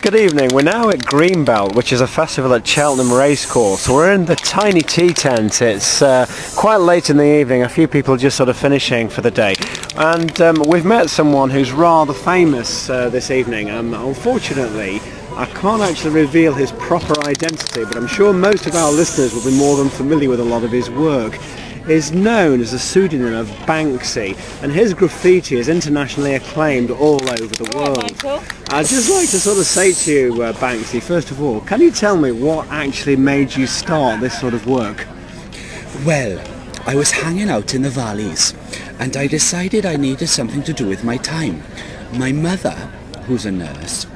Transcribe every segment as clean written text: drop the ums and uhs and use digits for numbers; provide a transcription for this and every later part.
Good evening. We're now at Greenbelt, which is a festival at Cheltenham Racecourse. We're in the tiny tea tent. It's quite late in the evening. A few people just sort of finishing for the day. And we've met someone who's rather famous this evening. Unfortunately, I can't actually reveal his proper identity, but I'm sure most of our listeners will be more than familiar with a lot of his work. Is known as the pseudonym of Banksy, and his graffiti is internationally acclaimed all over the world. I'd just like to sort of say to you, Banksy, first of all, can you tell me what actually made you start this sort of work? Well, I was hanging out in the valleys and I decided I needed something to do with my time. My mother, who's a nurse,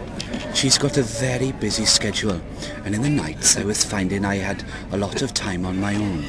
she's got a very busy schedule, and in the nights I was finding I had a lot of time on my own.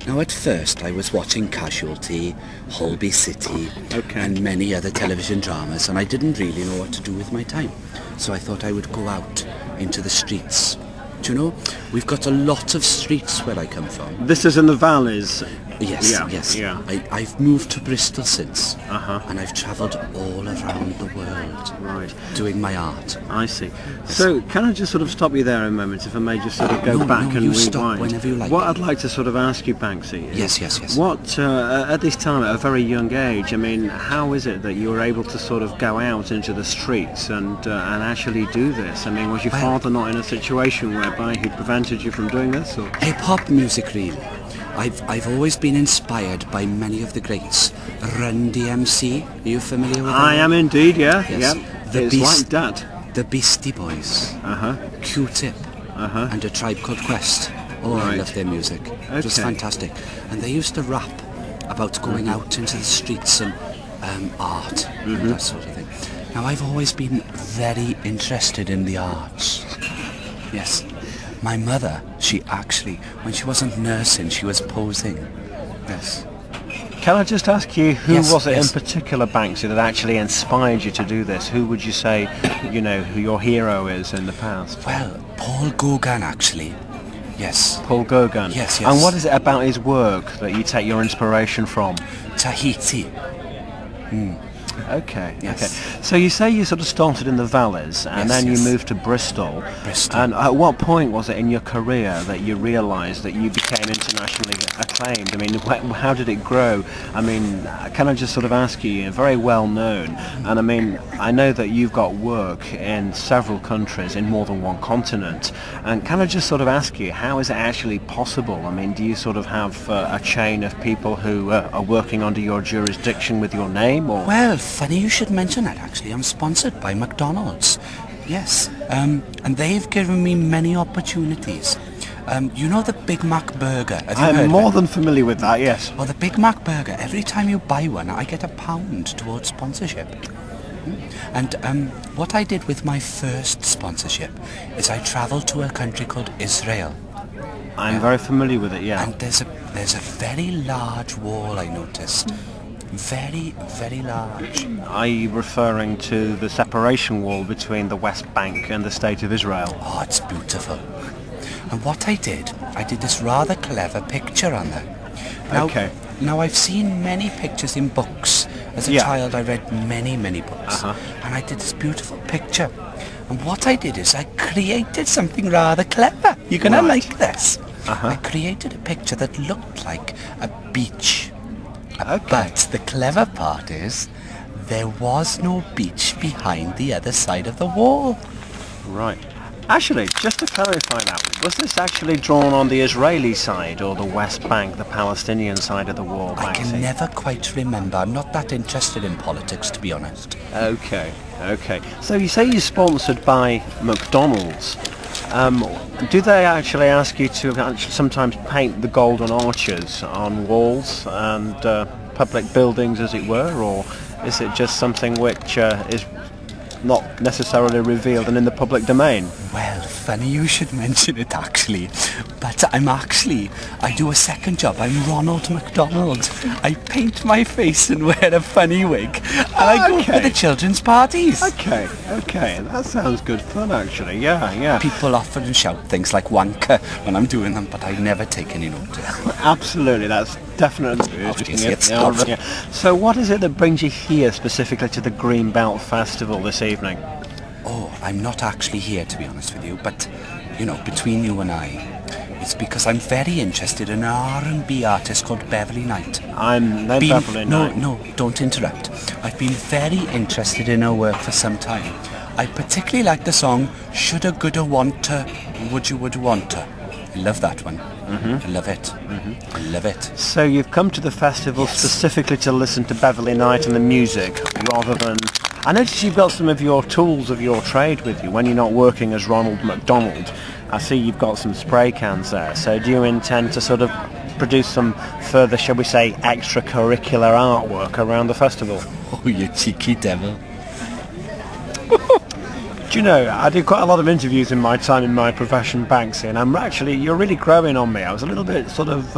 Now at first I was watching Casualty, Holby City and many other television dramas, and I didn't really know what to do with my time. So I thought I would go out into the streets. Do you know, we've got a lot of streets where I come from. This is in the valleys? Yes, yes. Yeah. I've moved to Bristol since, and I've travelled all around the world doing my art. I see. Yes. So can I just sort of stop you there a moment, if I may just sort of go back and rewind? Stop whenever you like. What I'd like to sort of ask you, Banksy, is yes. What, at this time, at a very young age, I mean, how is it that you were able to sort of go out into the streets and actually do this? I mean, was your father not in a situation whereby he prevented you from doing this? Or? Hip-hop music, really. I've always been inspired by many of the greats. Run DMC, are you familiar with that? I am indeed, yeah. Yes. Yeah. It's like that. The Beastie Boys, Q-Tip, and A Tribe Called Quest. Oh, I love their music. It was fantastic. And they used to rap about going out into the streets and art, and that sort of thing. Now, I've always been very interested in the arts. Yes. My mother, she actually, when she wasn't nursing, she was posing. Yes. Can I just ask you, who was it in particular, Banksy, that actually inspired you to do this? Who would you say, you know, who your hero is in the past? Well, Paul Gauguin, actually. Yes. Paul Gauguin? Yes. And what is it about his work that you take your inspiration from? Tahiti. Okay. Yes. Okay. So you say you sort of started in the valleys, and then you moved to Bristol. And at what point was it in your career that you realised that you became internationally acclaimed? I mean, how did it grow? I mean, can I just sort of ask you, you're very well known, and I mean, I know that you've got work in several countries, in more than one continent, and can I just sort of ask you, how is it actually possible? I mean, do you sort of have a chain of people who are working under your jurisdiction with your name, or? Well, funny you should mention that, actually. I'm sponsored by McDonald's. Yes. And they've given me many opportunities. You know the Big Mac burger? I'm more than familiar with that, yes. Well, the Big Mac burger, every time you buy one, I get £1 towards sponsorship. And what I did with my first sponsorship is I travelled to a country called Israel. I'm very familiar with it, yeah. And there's a very large wall, I noticed. Very, very large. Are you referring to the separation wall between the West Bank and the State of Israel? Oh, it's beautiful. And what I did this rather clever picture on there. Now I've seen many pictures in books. As a child I read many books. And I did this beautiful picture. And what I did is I created something rather clever. You're going to like this. I created a picture that looked like a beach. But the clever part is, there was no beach behind the other side of the wall. Right. Actually, just to clarify that, was this actually drawn on the Israeli side or the West Bank, the Palestinian side of the wall? I can never quite remember. I'm not that interested in politics, to be honest. Okay. So you say you're sponsored by McDonald's. Do they actually ask you to sometimes paint the golden arches on walls and public buildings, as it were, or is it just something which is not necessarily revealed and in the public domain? Well, funny you should mention it, actually. But I do a second job. I'm Ronald McDonald. I paint my face and wear a funny wig, and I go for the children's parties. Okay, that sounds good fun, actually. Yeah. People often shout things like wanker when I'm doing them, but I never take any notice. Absolutely, that's definitely. So what is it that brings you here specifically to the Greenbelt Festival this evening? Oh, I'm not actually here, to be honest with you, but, you know, between you and I, it's because I'm very interested in an R&B artist called Beverly Knight. Beverly Knight. No, don't interrupt. I've been very interested in her work for some time. I particularly like the song Shoulda Goulda Wanta Would You Would Wanta. I love that one. I love it. I love it. So you've come to the festival specifically to listen to Beverly Knight and the music, rather than... I notice you've got some of your tools of your trade with you when you're not working as Ronald McDonald. I see you've got some spray cans there. So do you intend to sort of produce some further, shall we say, extracurricular artwork around the festival? Oh, you cheeky devil. Do you know, I do quite a lot of interviews in my time in my profession, Banksy, and you're really growing on me. I was a little bit sort of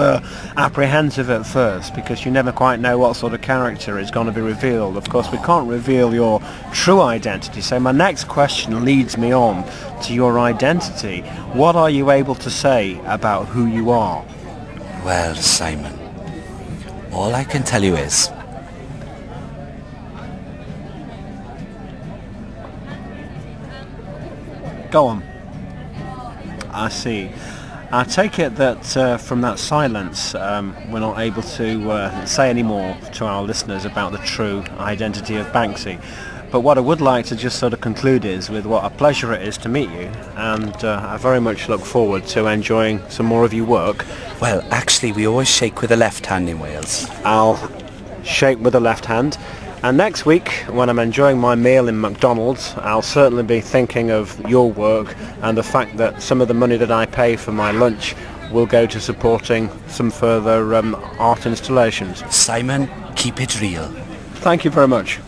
apprehensive at first because you never quite know what sort of character is going to be revealed. Of course, we can't reveal your true identity, so my next question leads me on to your identity. What are you able to say about who you are? Well, Simon, all I can tell you is... Go on. I see. I take it that from that silence we're not able to say any more to our listeners about the true identity of Banksy. But what I would like to just sort of conclude is with what a pleasure it is to meet you, and I very much look forward to enjoying some more of your work. Well, actually, we always shake with the left hand in Wales. I'll shake with the left hand. And next week, when I'm enjoying my meal in McDonald's, I'll certainly be thinking of your work and the fact that some of the money that I pay for my lunch will go to supporting some further art installations. Simon, keep it real. Thank you very much.